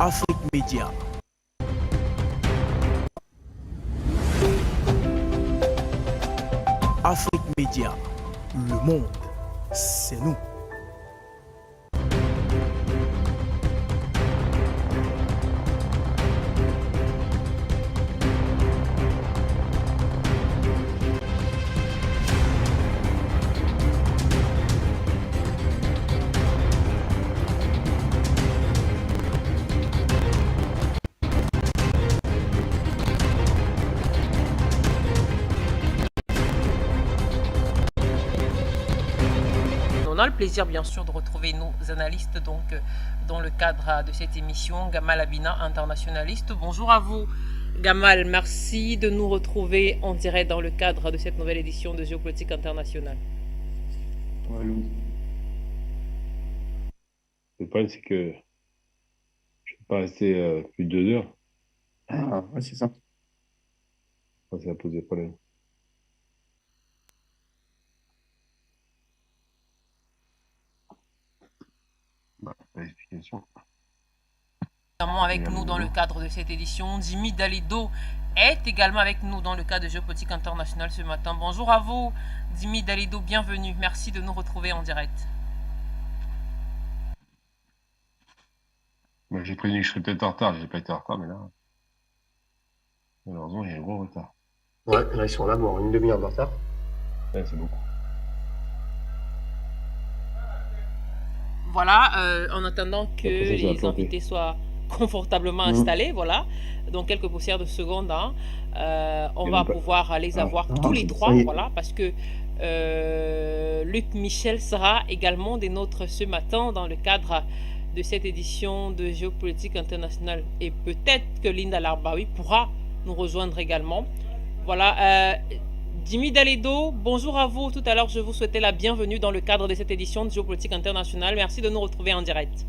Afrique Média. Afrique Média. Le monde, c'est nous. On a le plaisir bien sûr de retrouver nos analystes dans le cadre de cette émission. Gamal Abina, internationaliste. Bonjour à vous Gamal, merci de nous retrouver en direct dans le cadre de cette nouvelle édition de Géopolitique internationale. Allô. Le problème c'est que je ne peux pas rester plus de 2 heures. Ah, ouais, c'est ça. Ça va poser problème. Pas d'explication. Également avec nous dans le cadre de cette édition, Jimmy Dalido est également avec nous dans le cadre de Géopolitique internationale ce matin. Bonjour à vous Jimmy Dalido, bienvenue, merci de nous retrouver en direct. Moi j'ai prévenu que je serais peut-être en retard, j'ai pas été en retard, mais là, malheureusement, il y a un gros retard. Ouais, là, ils sont là, bon, une demi-heure de retard. Ouais, c'est beaucoup. Voilà, en attendant que les invités soient confortablement installés, voilà, donc quelques poussières de secondes, hein, on va pouvoir les avoir tous les trois, voilà, parce que Luc Michel sera également des nôtres ce matin dans le cadre de cette édition de Géopolitique internationale, et peut-être que Linda Larbaoui pourra nous rejoindre également. Voilà, Jimmy Dalido, bonjour à vous. Tout à l'heure, je vous souhaitais la bienvenue dans le cadre de cette édition de Géopolitique internationale. Merci de nous retrouver en direct.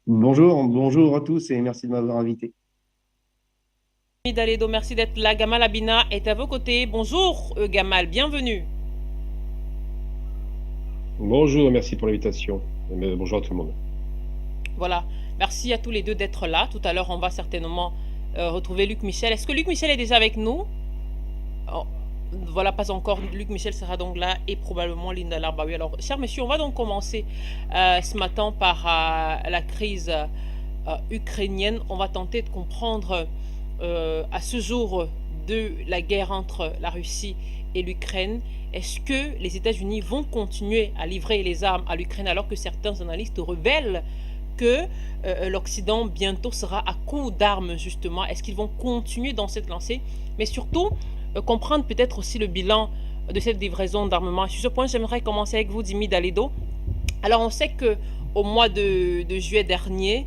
Bonjour à tous et merci de m'avoir invité. Jimmy Dalido, merci d'être là. Gamal Abina est à vos côtés. Bonjour Gamal, bienvenue. Bonjour, merci pour l'invitation. Bonjour à tout le monde. Voilà, merci à tous les deux d'être là. Tout à l'heure, on va certainement retrouver Luc Michel. Est-ce que Luc Michel est déjà avec nous? Oh, voilà, pas encore. Luc Michel sera donc là et probablement Linda Larbaoui. Alors, chers messieurs, on va donc commencer ce matin par la crise ukrainienne. On va tenter de comprendre à ce jour de la guerre entre la Russie et l'Ukraine. Est-ce que les États-Unis vont continuer à livrer les armes à l'Ukraine alors que certains analystes révèlent que l'Occident bientôt sera à court d'armes justement? Est-ce qu'ils vont continuer dans cette lancée? Mais surtout, comprendre peut-être aussi le bilan de cette livraison d'armement. Sur ce point, j'aimerais commencer avec vous, Jimmy Dalido. Alors, on sait qu'au mois de juillet dernier,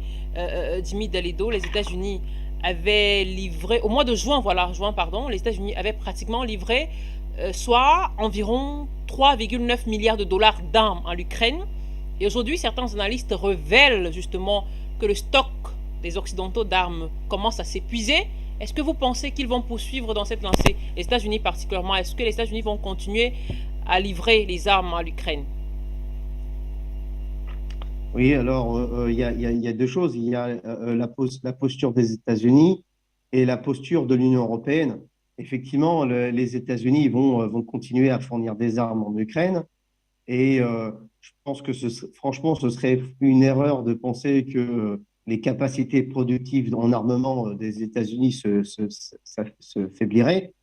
Jimmy Dalido, les États-Unis avaient livré, au mois de juin, les États-Unis avaient pratiquement livré soit environ 3,9 milliards de dollars d'armes à l'Ukraine. Et aujourd'hui, certains analystes révèlent justement que le stock des Occidentaux d'armes commence à s'épuiser. Est-ce que vous pensez qu'ils vont poursuivre dans cette lancée, les États-Unis particulièrement? Est-ce que les États-Unis vont continuer à livrer les armes à l'Ukraine? Oui, alors il y a deux choses. Il y a la posture des États-Unis et la posture de l'Union européenne. Effectivement, les États-Unis vont continuer à fournir des armes en Ukraine. Et je pense que franchement, ce serait une erreur de penser que les capacités productives en armement des États-Unis se faibliraient.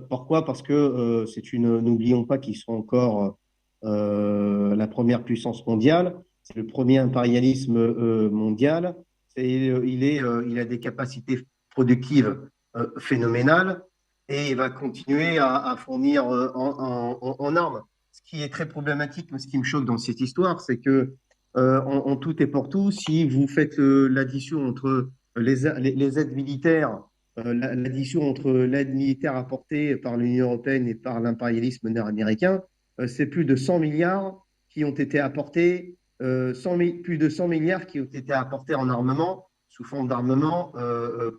Pourquoi? Parce que n'oublions pas qu'ils sont encore la première puissance mondiale, c'est le premier impérialisme mondial. Il a des capacités productives phénoménales et il va continuer à fournir en armes. Ce qui est très problématique, ce qui me choque dans cette histoire, c'est que en tout et pour tout, si vous faites l'addition entre les aides militaires, l'addition entre l'aide militaire apportée par l'Union européenne et par l'impérialisme nord-américain, c'est plus de 100 milliards qui ont été apportés, plus de 100 milliards qui ont été apportés en armement, sous forme d'armement,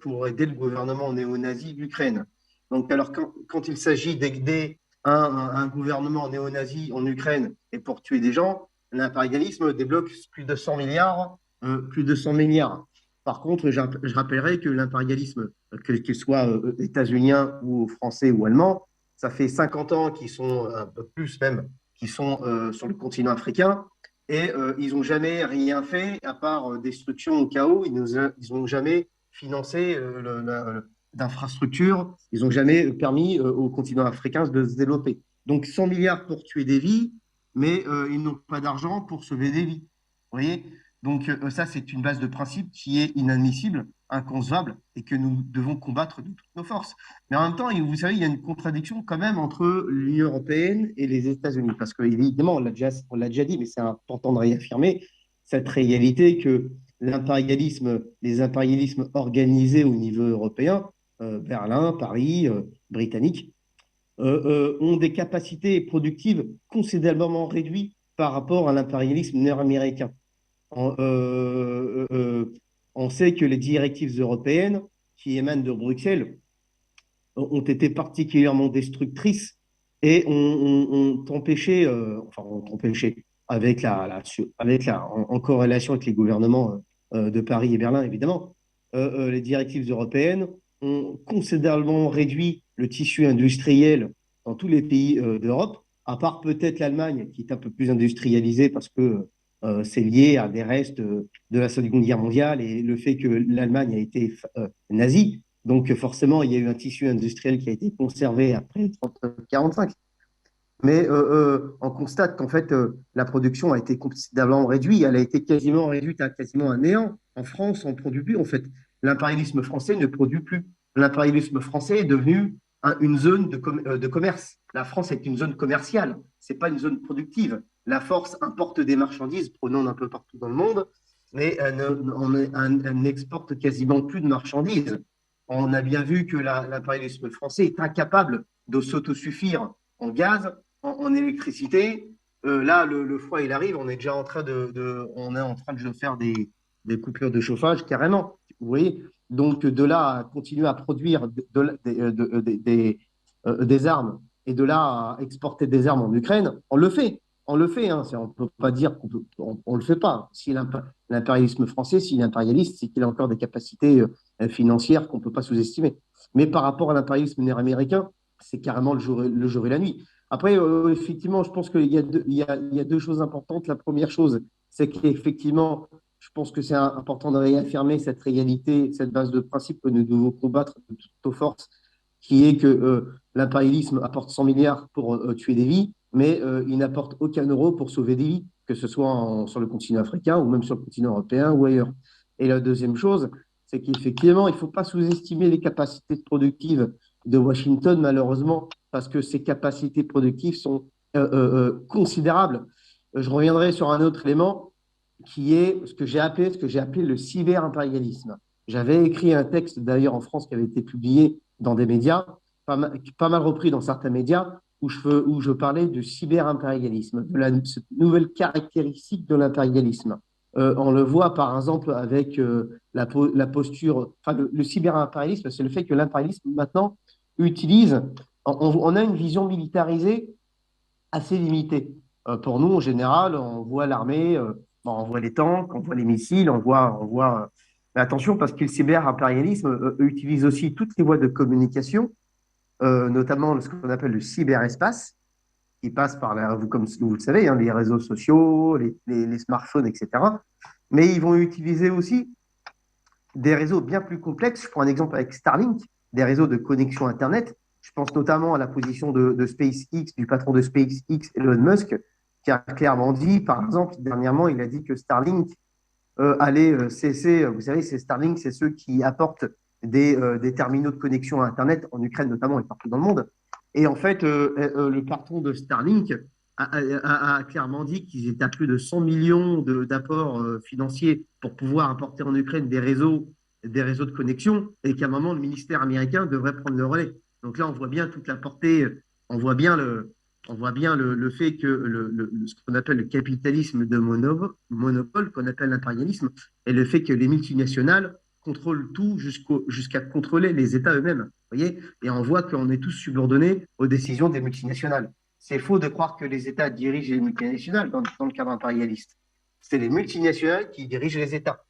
pour aider le gouvernement néo-nazi d'Ukraine. Donc, alors, quand il s'agit d'aider un gouvernement néo-nazi en Ukraine et pour tuer des gens, l'impérialisme débloque plus de 100 milliards plus de 100 milliards. Par contre, je rappellerai que l'impérialisme, qu'il soit états-unien ou français ou allemand, ça fait 50 ans qu'ils sont, un peu plus même, qu'ils sont sur le continent africain et ils n'ont jamais rien fait à part destruction au chaos. Ils n'ont jamais financé d'infrastructures. Ils n'ont jamais permis au continent africain de se développer. Donc 100 milliards pour tuer des vies, mais ils n'ont pas d'argent pour sauver des vies. Vous voyez? Donc ça, c'est une base de principe qui est inadmissible, inconcevable, et que nous devons combattre de toutes nos forces. Mais en même temps, vous savez, il y a une contradiction quand même entre l'Union européenne et les États-Unis, parce que évidemment, on l'a déjà dit, mais c'est important de réaffirmer cette réalité que les impérialismes organisés au niveau européen, Berlin, Paris, britannique, ont des capacités productives considérablement réduites par rapport à l'impérialisme nord-américain. On sait que les directives européennes qui émanent de Bruxelles ont été particulièrement destructrices et ont empêché, en corrélation avec les gouvernements de Paris et Berlin, évidemment, les directives européennes ont considérablement réduit le tissu industriel dans tous les pays d'Europe, à part peut-être l'Allemagne, qui est un peu plus industrialisée parce que c'est lié à des restes de la Seconde Guerre mondiale et le fait que l'Allemagne a été nazie. Donc forcément, il y a eu un tissu industriel qui a été conservé après 1945. Mais on constate qu'en fait, la production a été considérablement réduite. Elle a été quasiment réduite à quasiment un néant. En France, on ne produit plus. En fait, l'impérialisme français ne produit plus. L'impérialisme français est devenu une zone de commerce. La France est une zone commerciale. Ce n'est pas une zone productive. La force importe des marchandises provenant d'un peu partout dans le monde, mais elle n'exporte quasiment plus de marchandises. On a bien vu que l'impérialisme français est incapable de s'autosuffire en gaz, en électricité. Là, le froid, il arrive, on est déjà en train de faire des coupures de chauffage carrément. Vous voyez? Donc, de là à continuer à produire des armes et de là à exporter des armes en Ukraine, on le fait. On le fait, hein. On ne peut pas dire qu'on ne le fait pas. Si l'impérialisme français, s'il est impérialiste, c'est qu'il a encore des capacités financières qu'on ne peut pas sous-estimer. Mais par rapport à l'impérialisme nord-américain, c'est carrément le jour et la nuit. Après, effectivement, je pense qu'il y a deux choses importantes. La première chose, c'est qu'effectivement, je pense que c'est important de réaffirmer cette réalité, cette base de principe que nous devons combattre de toutes nos forces, qui est que l'impérialisme apporte 100 milliards pour tuer des vies, mais il n'apporte aucun euro pour sauver des vies, que ce soit sur le continent africain ou même sur le continent européen ou ailleurs. Et la deuxième chose, c'est qu'effectivement, il ne faut pas sous-estimer les capacités productives de Washington, malheureusement, parce que ces capacités productives sont considérables. Je reviendrai sur un autre élément qui est ce que j'ai appelé le cyber-impérialisme. J'avais écrit un texte, d'ailleurs en France, qui avait été publié dans des médias, pas mal repris dans certains médias, où je parlais du cyber-impérialisme, de cette nouvelle caractéristique de l'impérialisme. On le voit par exemple avec la posture, enfin le cyber-impérialisme, c'est le fait que l'impérialisme maintenant utilise, on a une vision militarisée assez limitée. Pour nous, en général, on voit l'armée, on voit les tanks, on voit les missiles, on voit. Mais attention, parce que le cyber-impérialisme utilise aussi toutes les voies de communication, notamment ce qu'on appelle le cyberespace, qui passe par, comme vous le savez, hein, les réseaux sociaux, les smartphones, etc. Mais ils vont utiliser aussi des réseaux bien plus complexes. Je prends un exemple avec Starlink, des réseaux de connexion Internet. Je pense notamment à la position de SpaceX, du patron de SpaceX, Elon Musk, qui a clairement dit, par exemple, dernièrement, il a dit que Starlink allait cesser. Vous savez, Starlink, c'est ceux qui apportent des terminaux de connexion à Internet, en Ukraine notamment et partout dans le monde. Et en fait, le patron de Starlink a clairement dit qu'ils étaient à plus de 100 millions d'apports financiers pour pouvoir apporter en Ukraine des réseaux de connexion et qu'à un moment, le ministère américain devrait prendre le relais. Donc là, on voit bien toute la portée, on voit bien le fait que ce qu'on appelle le capitalisme de monopole, qu'on appelle l'impérialisme, et le fait que les multinationales contrôlent tout jusqu'à contrôler les États eux-mêmes. Voyez, et on voit qu'on est tous subordonnés aux décisions des multinationales. C'est faux de croire que les États dirigent les multinationales dans le cadre impérialiste. c'est les multinationales qui dirigent les États.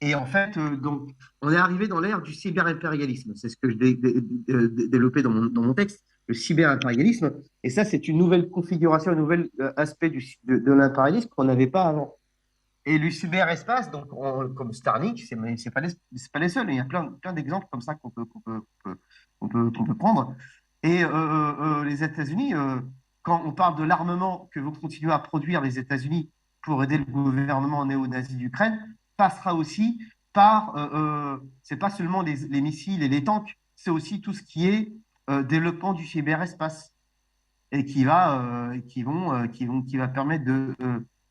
Et en fait, donc, on est arrivé dans l'ère du cyberimpérialisme. C'est ce que je développais dans mon texte, le cyberimpérialisme. Et ça, c'est une nouvelle configuration, un nouvel aspect de l'impérialisme qu'on n'avait pas avant. Et le cyberespace, donc, comme Starlink, c'est pas les seuls. Il y a plein d'exemples comme ça qu'on peut prendre. Et les États-Unis, quand on parle de l'armement que vont continuer à produire les États-Unis pour aider le gouvernement néo-nazi d'Ukraine, passera aussi par, c'est pas seulement les missiles et les tanks, c'est aussi tout ce qui est développement du cyberespace et qui va permettre de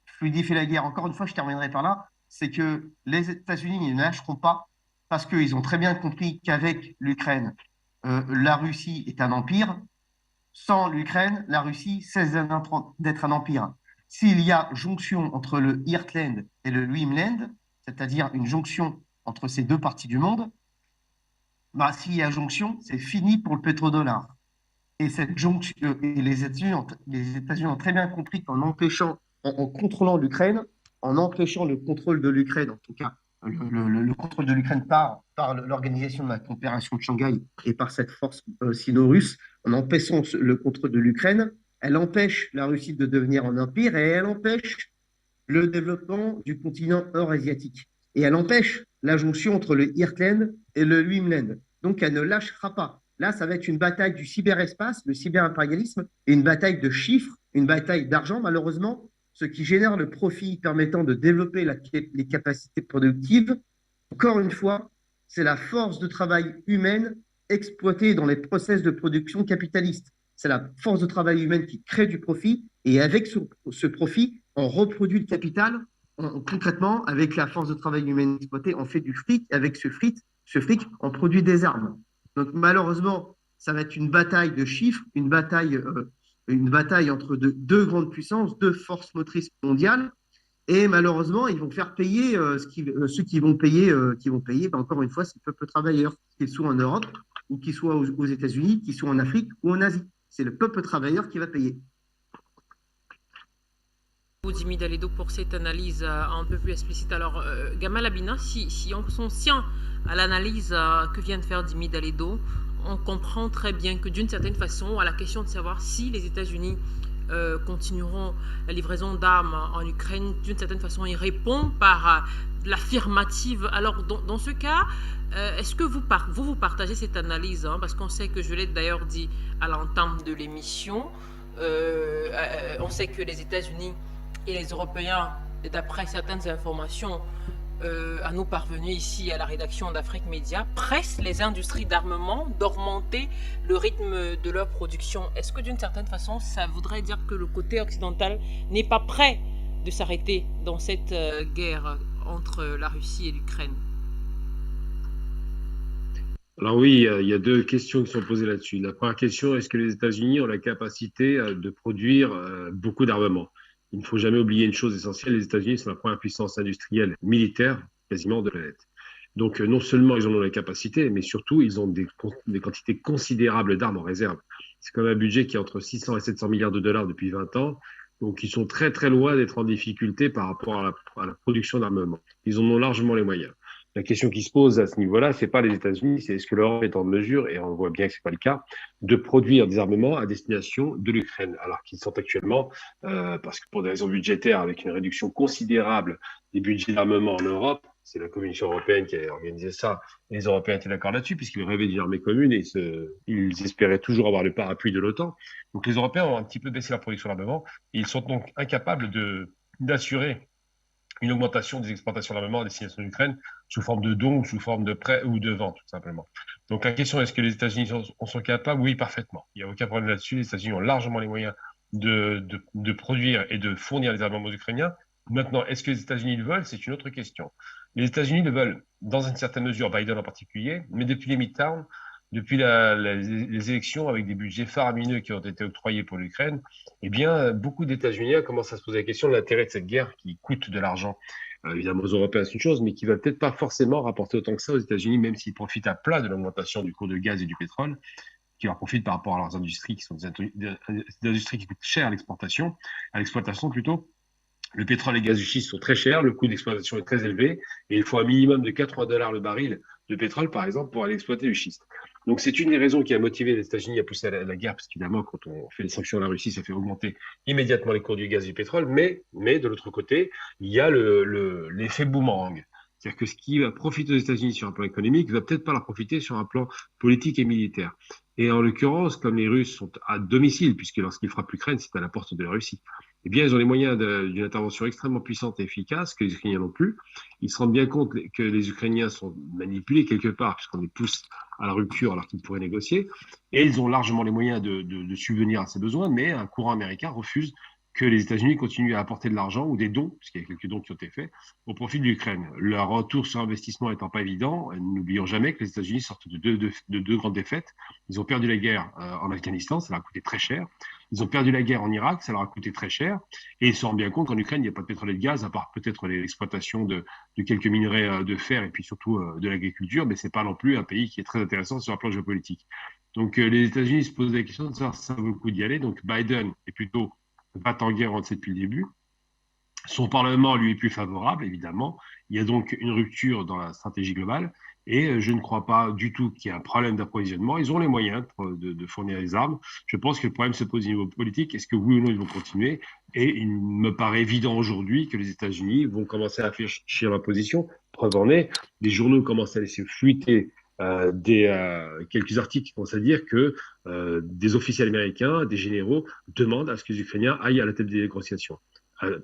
fluidifier la guerre. Encore une fois, je terminerai par là, c'est que les États-Unis ne lâcheront pas parce qu'ils ont très bien compris qu'avec l'Ukraine, la Russie est un empire. Sans l'Ukraine, la Russie cesse d'être un empire. S'il y a jonction entre le Heartland et le Limland, c'est-à-dire une jonction entre ces deux parties du monde, bah, s'il y a jonction, c'est fini pour le pétrodollar. Et cette jonction, et les États-Unis ont très bien compris qu'en empêchant, en contrôlant l'Ukraine, en empêchant le contrôle de l'Ukraine, en tout cas le contrôle de l'Ukraine par l'organisation de la coopération de Shanghai et par cette force sino-russe, en empêchant le contrôle de l'Ukraine, elle empêche la Russie de devenir un empire et elle empêche le développement du continent eurasiatique. Et elle empêche la jonction entre le Heartland et le Limland. Donc elle ne lâchera pas. Là, ça va être une bataille du cyberespace, le cyberimpérialisme, et une bataille de chiffres, une bataille d'argent, malheureusement, ce qui génère le profit permettant de développer les capacités productives. Encore une fois, c'est la force de travail humaine exploitée dans les process de production capitalistes. C'est la force de travail humaine qui crée du profit, et avec ce profit, on reproduit le capital. Concrètement, avec la force de travail humaine exploitée, on fait du fric. Avec ce fric, on produit des armes. Donc malheureusement, ça va être une bataille de chiffres, une bataille entre deux grandes puissances, deux forces motrices mondiales. Et malheureusement, ils vont faire payer ceux qui vont payer, ben, encore une fois, c'est le peuple travailleur, qu'ils soient en Europe ou qu'ils soient aux États-Unis, qu'ils soient en Afrique ou en Asie. C'est le peuple travailleur qui va payer. Jimmy Dalédo pour cette analyse un peu plus explicite. Alors, Gamal Abina, si on s'en tient à l'analyse que vient de faire Jimmy Dalédo, on comprend très bien que d'une certaine façon, à la question de savoir si les États-Unis continueront la livraison d'armes en Ukraine, d'une certaine façon, il répond par l'affirmative. Alors, dans ce cas, est-ce que vous partagez cette analyse, hein, parce qu'on sait que je l'ai d'ailleurs dit à l'entame de l'émission, on sait que les États-Unis et les Européens, d'après certaines informations à nous parvenues ici à la rédaction d'Afrique Média, pressent les industries d'armement d'augmenter le rythme de leur production. Est-ce que d'une certaine façon, ça voudrait dire que le côté occidental n'est pas prêt de s'arrêter dans cette guerre entre la Russie et l'Ukraine? Alors oui, il y a deux questions qui sont posées là-dessus. La première question, est-ce que les États-Unis ont la capacité de produire beaucoup d'armements? Il ne faut jamais oublier une chose essentielle, les États-Unis sont la première puissance industrielle militaire quasiment de la planète. Donc non seulement ils en ont la capacité, mais surtout ils ont des quantités considérables d'armes en réserve. C'est quand même un budget qui est entre 600 et 700 milliards de dollars depuis 20 ans. Donc ils sont très très loin d'être en difficulté par rapport à la production d'armement. Ils en ont largement les moyens. La question qui se pose à ce niveau-là, c'est pas les États-Unis, c'est est-ce que l'Europe est en mesure, et on voit bien que c'est pas le cas, de produire des armements à destination de l'Ukraine, alors qu'ils sont actuellement, parce que pour des raisons budgétaires, avec une réduction considérable des budgets d'armement en Europe, c'est la Commission européenne qui a organisé ça, et les Européens étaient d'accord là-dessus, puisqu'ils rêvaient d'une armée commune et ils espéraient toujours avoir le parapluie de l'OTAN. Donc les Européens ont un petit peu baissé leur production d'armement, et ils sont donc incapables d'assurer une augmentation des exportations d'armement à destination de l'Ukraine sous forme de dons, sous forme de prêts ou de ventes, tout simplement. Donc la question, est-ce que les États-Unis sont capables? Oui, parfaitement. Il n'y a aucun problème là-dessus. Les États-Unis ont largement les moyens de produire et de fournir les armements ukrainiens. Maintenant, est-ce que les États-Unis le veulent? C'est une autre question. Les États-Unis le veulent, dans une certaine mesure, Biden en particulier, mais depuis les midterms, depuis les élections avec des budgets faramineux qui ont été octroyés pour l'Ukraine, eh bien, beaucoup d'États-Unis commencent à se poser la question de l'intérêt de cette guerre qui coûte de l'argent. Évidemment, aux Européens, c'est une chose, mais qui va peut-être pas forcément rapporter autant que ça aux États-Unis, même s'ils profitent à plat de l'augmentation du cours de gaz et du pétrole, qui leur profitent par rapport à leurs industries, qui sont des industries qui coûtent cher à l'exportation, à l'exploitation plutôt. Le pétrole et le gaz du schiste sont très chers, le coût d'exploitation est très élevé, et il faut un minimum de 80 $ le baril de pétrole, par exemple, pour aller exploiter du schiste. Donc c'est une des raisons qui a motivé les États-Unis à pousser à la guerre, parce qu'évidemment, quand on fait les sanctions à la Russie, ça fait augmenter immédiatement les cours du gaz et du pétrole, mais de l'autre côté, il y a l'effet boomerang. C'est-à-dire que ce qui va profiter aux États-Unis sur un plan économique va peut-être pas leur profiter sur un plan politique et militaire. Et en l'occurrence, comme les Russes sont à domicile, puisque lorsqu'ils frappent l'Ukraine, c'est à la porte de la Russie, eh bien, ils ont les moyens d'une intervention extrêmement puissante et efficace que les Ukrainiens n'ont plus. Ils se rendent bien compte que les Ukrainiens sont manipulés quelque part, puisqu'on les pousse à la rupture alors qu'ils pourraient négocier. Et ils ont largement les moyens de subvenir à ces besoins, mais un courant américain refuse que les États-Unis continuent à apporter de l'argent ou des dons, puisqu'il y a quelques dons qui ont été faits, au profit de l'Ukraine. Leur retour sur investissement étant pas évident, n'oublions jamais que les États-Unis sortent de deux grandes défaites. Ils ont perdu la guerre en Afghanistan, ça leur a coûté très cher. Ils ont perdu la guerre en Irak, ça leur a coûté très cher. Et ils se rendent bien compte qu'en Ukraine, il n'y a pas de pétrole et de gaz, à part peut-être l'exploitation de quelques minerais de fer et puis surtout de l'agriculture, mais c'est pas non plus un pays qui est très intéressant sur un plan géopolitique. Donc les États-Unis se posent la question de savoir si ça vaut le coup d'y aller. Donc Biden est plutôt pas en guerre, on le sait depuis le début. Son Parlement, lui, est plus favorable, évidemment. Il y a donc une rupture dans la stratégie globale. Et je ne crois pas du tout qu'il y ait un problème d'approvisionnement. Ils ont les moyens de fournir les armes. Je pense que le problème se pose au niveau politique. Est-ce que oui ou non ils vont continuer? Et il me paraît évident aujourd'hui que les États-Unis vont commencer à afficher leur position. Preuve en est, des journaux commencent à laisser fuiter quelques articles qui commencent à dire que des officiels américains, des généraux, demandent à ce que les Ukrainiens aillent à la table des négociations.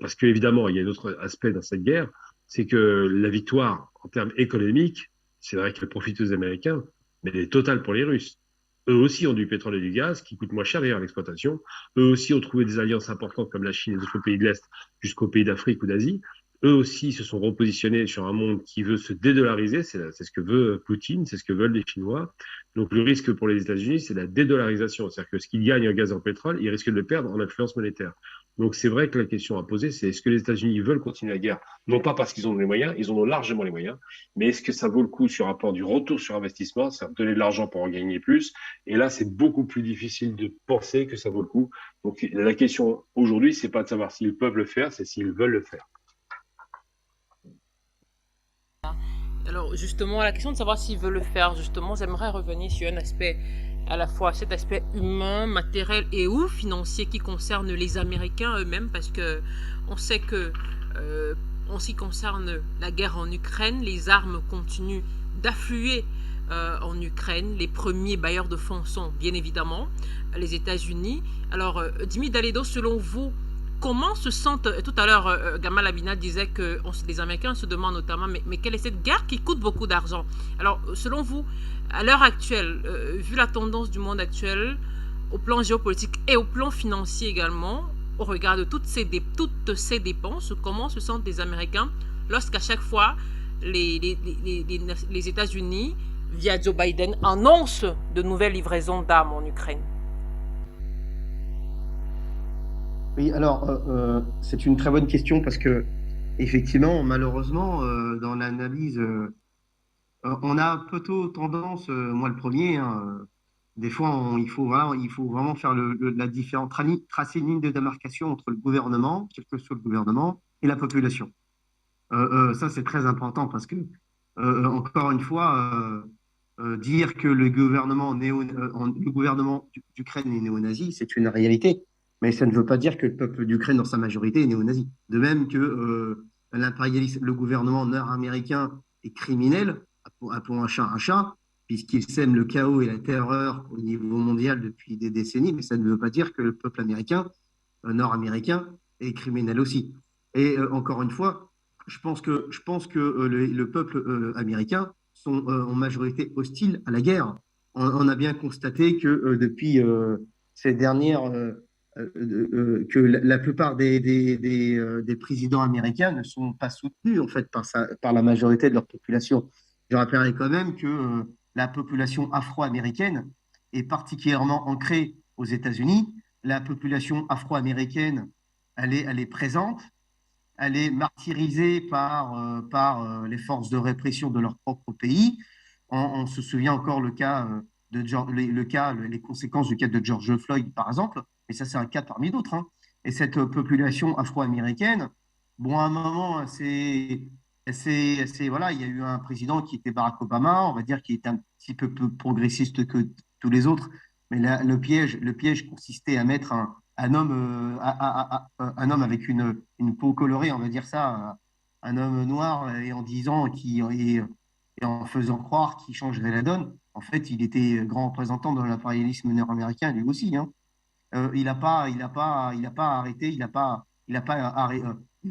Parce qu'évidemment, il y a un autre aspect dans cette guerre, c'est que la victoire en termes économiques, c'est vrai qu'elle profite aux Américains, mais elle est totale pour les Russes. Eux aussi ont du pétrole et du gaz qui coûtent moins cher d'ailleurs à l'exploitation. Eux aussi ont trouvé des alliances importantes comme la Chine et les autres pays de l'Est jusqu'aux pays d'Afrique ou d'Asie. Eux aussi se sont repositionnés sur un monde qui veut se dédollariser. C'est ce que veut Poutine, c'est ce que veulent les Chinois. Donc le risque pour les États-Unis, c'est la dédollarisation. C'est-à-dire que ce qu'ils gagnent en gaz et en pétrole, ils risquent de le perdre en influence monétaire. Donc c'est vrai que la question à poser, c'est est-ce que les États-Unis veulent continuer la guerre? Non pas parce qu'ils ont les moyens, ils en ont largement les moyens, mais est-ce que ça vaut le coup sur un plan du retour sur investissement, c'est-à-dire donner de l'argent pour en gagner plus? Et là, c'est beaucoup plus difficile de penser que ça vaut le coup. Donc la question aujourd'hui, c'est pas de savoir s'ils peuvent le faire, c'est s'ils veulent le faire. Alors justement, à la question de savoir s'ils veulent le faire, justement, j'aimerais revenir sur un aspect, à la fois cet aspect humain, matériel et ou financier qui concerne les Américains eux-mêmes, parce que on sait que en ce qui concerne la guerre en Ukraine, les armes continuent d'affluer en Ukraine. Les premiers bailleurs de fonds sont bien évidemment les États-Unis. Alors, Dimi Daledo, selon vous, comment se sentent, tout à l'heure, Gamal Abina disait que les Américains se demandent notamment, mais quelle est cette guerre qui coûte beaucoup d'argent? Alors, selon vous, à l'heure actuelle, vu la tendance du monde actuel, au plan géopolitique et au plan financier également, au regard de toutes ces dépenses, comment se sentent les Américains lorsqu'à chaque fois les États-Unis, via Joe Biden, annoncent de nouvelles livraisons d'armes en Ukraine? Oui, alors c'est une très bonne question parce que effectivement, malheureusement, dans l'analyse, on a plutôt tendance, moi le premier, hein, des fois, il faut vraiment faire la différence, tracer une ligne de démarcation entre le gouvernement, quel que soit le gouvernement, et la population. Ça, c'est très important parce que, encore une fois, dire que le gouvernement d'Ukraine est néo-nazi, c'est une réalité, mais ça ne veut pas dire que le peuple d'Ukraine, dans sa majorité, est néo-nazi. De même que l'impérialisme, le gouvernement nord-américain est criminel, appelons un chat, puisqu'il sème le chaos et la terreur au niveau mondial depuis des décennies, mais ça ne veut pas dire que le peuple américain, nord-américain, est criminel aussi. Et encore une fois, je pense que le peuple américain sont en majorité hostiles à la guerre. On a bien constaté que depuis ces dernières, que la plupart des présidents américains ne sont pas soutenus en fait par la majorité de leur population. Je rappellerai quand même que la population afro-américaine est particulièrement ancrée aux États-Unis. La population afro-américaine, elle est présente. Elle est martyrisée par les forces de répression de leur propre pays. On se souvient encore les conséquences du cas de George Floyd, par exemple, et ça, c'est un cas parmi d'autres, hein. Et cette population afro-américaine, Bon, à un moment, voilà, il y a eu un président qui était Barack Obama, on va dire, qui était un petit peu plus progressiste que tous les autres, mais le piège consistait à mettre un homme, un homme avec une peau colorée, on va dire ça, un homme noir, et en disant et en faisant croire qu'il changerait la donne. En fait, il était grand représentant de l'impérialisme nord-américain, lui aussi, hein. Il a pas arrêté, il n'a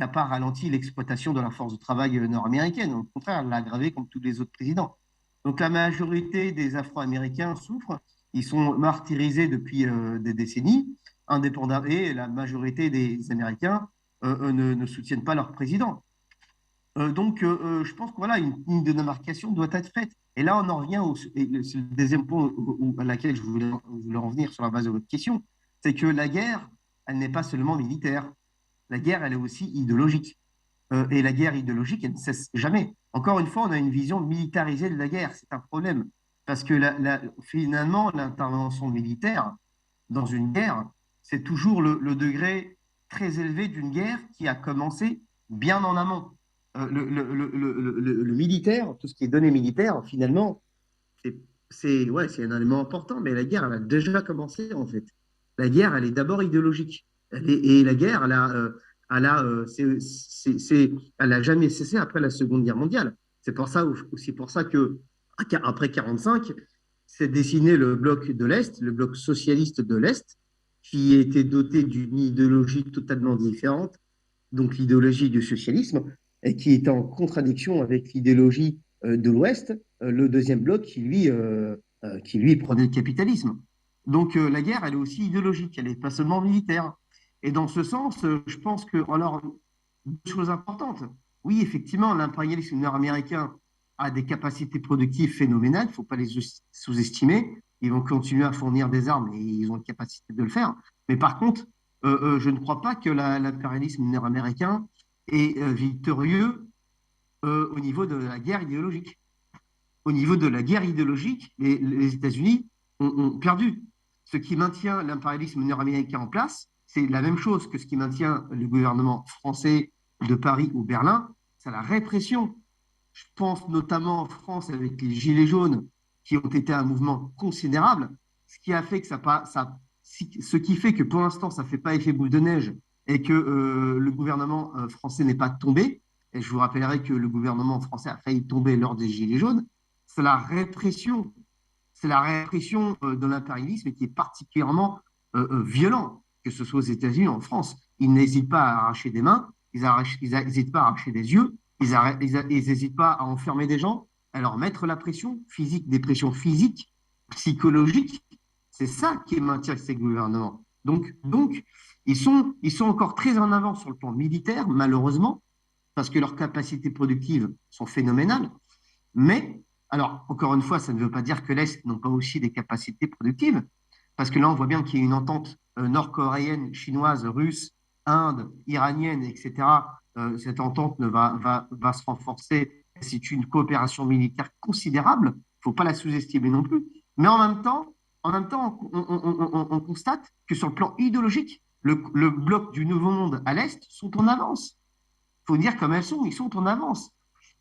pas ralenti l'exploitation de la force de travail nord-américaine. Au contraire, il l'a aggravé comme tous les autres présidents. Donc la majorité des Afro-Américains souffrent. Ils sont martyrisés depuis des décennies, indépendamment, et la majorité des Américains ne soutiennent pas leur président. Je pense que voilà, une ligne de démarcation doit être faite. Et là, on en revient c'est le deuxième point à laquelle je voulais en venir sur la base de votre question, c'est que la guerre, elle n'est pas seulement militaire. La guerre, elle est aussi idéologique. Et la guerre idéologique, elle ne cesse jamais. Encore une fois, on a une vision militarisée de la guerre. C'est un problème. Parce que finalement, l'intervention militaire dans une guerre, c'est toujours le degré très élevé d'une guerre qui a commencé bien en amont. Le militaire, tout ce qui est donné militaire, finalement, c'est ouais, c'est un élément important, mais la guerre, elle a déjà commencé, en fait. La guerre, elle est d'abord idéologique. Et la guerre, elle a jamais cessé après la Seconde Guerre mondiale. C'est pour ça, aussi pour ça que, après 45, s'est dessiné le bloc de l'Est, le bloc socialiste de l'Est, qui était doté d'une idéologie totalement différente, donc l'idéologie du socialisme, et qui était en contradiction avec l'idéologie de l'Ouest, le deuxième bloc qui lui prenait le capitalisme. Donc la guerre, elle est aussi idéologique, elle n'est pas seulement militaire. Et dans ce sens, je pense que, alors, deux choses importantes. Oui, effectivement, l'impérialisme nord-américain a des capacités productives phénoménales, il ne faut pas les sous-estimer. Ils vont continuer à fournir des armes et ils ont la capacité de le faire. Mais par contre, je ne crois pas que l'impérialisme nord-américain est victorieux au niveau de la guerre idéologique. Au niveau de la guerre idéologique, les États-Unis ont perdu. Ce qui maintient l'impérialisme nord-américain en place, c'est la même chose que ce qui maintient le gouvernement français de Paris ou Berlin, c'est la répression. Je pense notamment en France avec les Gilets jaunes, qui ont été un mouvement considérable, ce qui a fait que ce qui fait que pour l'instant, ça ne fait pas effet boule de neige et que le gouvernement français n'est pas tombé. Et je vous rappellerai que le gouvernement français a failli tomber lors des Gilets jaunes. C'est la répression de l'impérialisme qui est particulièrement violent, que ce soit aux États-Unis ou en France. Ils n'hésitent pas à arracher des mains, ils n'hésitent pas à arracher des yeux, ils n'hésitent pas à enfermer des gens, à leur mettre la pression physique, des pressions physiques, psychologiques. C'est ça qui maintient ces gouvernements. Donc ils sont encore très en avance sur le plan militaire, malheureusement, parce que leurs capacités productives sont phénoménales. Mais, alors, encore une fois, ça ne veut pas dire que l'Est n'ont pas aussi des capacités productives, parce que là, on voit bien qu'il y a une entente nord-coréenne, chinoise, russe, Inde, iranienne, etc. Cette entente va se renforcer. C'est une coopération militaire considérable. Il ne faut pas la sous-estimer non plus. Mais en même temps, on constate que sur le plan idéologique, le bloc du Nouveau Monde à l'Est sont en avance. Il faut dire comme elles sont, ils sont en avance.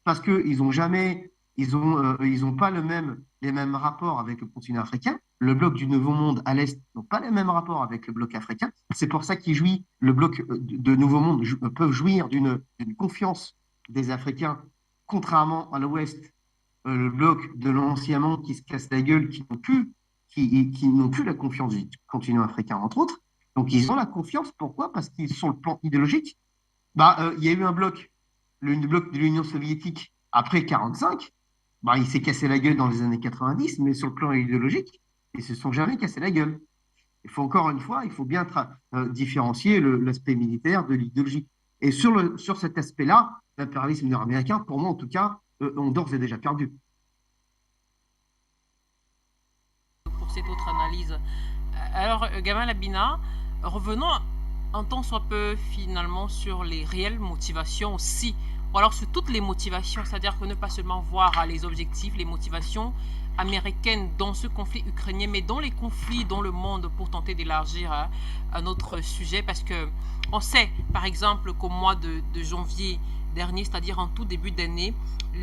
Parce qu'ils n'ont jamais, ils ont pas les mêmes rapports avec le continent africain. Le bloc du Nouveau Monde à l'Est n'ont pas les mêmes rapports avec le bloc africain. C'est pour ça le bloc de Nouveau Monde peuvent jouir d'une confiance des Africains, contrairement à l'Ouest, le bloc de l'Ancien Monde qui se casse la gueule, qui n'ont plus la confiance du continent africain, entre autres. Donc ils ont la confiance, pourquoi? Parce qu'ils sont le plan idéologique. Il y a eu un bloc, le bloc de l'Union soviétique après 1945, il s'est cassé la gueule dans les années 90, mais sur le plan idéologique, ils ne se sont jamais cassé la gueule. Encore une fois, il faut bien différencier l'aspect militaire de l'idéologie. Et sur cet aspect-là, l'impérialisme nord-américain, pour moi en tout cas, ont d'ores et déjà perdu. Pour cette autre analyse. Alors, Gamal Abina, revenons un tant soit peu finalement sur les réelles motivations aussi ou alors sur toutes les motivations, c'est-à-dire que ne pas seulement voir les objectifs, les motivations américaines dans ce conflit ukrainien, mais dans les conflits dans le monde pour tenter d'élargir un autre sujet, parce que on sait, par exemple, qu'au mois de janvier dernier, c'est-à-dire en tout début d'année,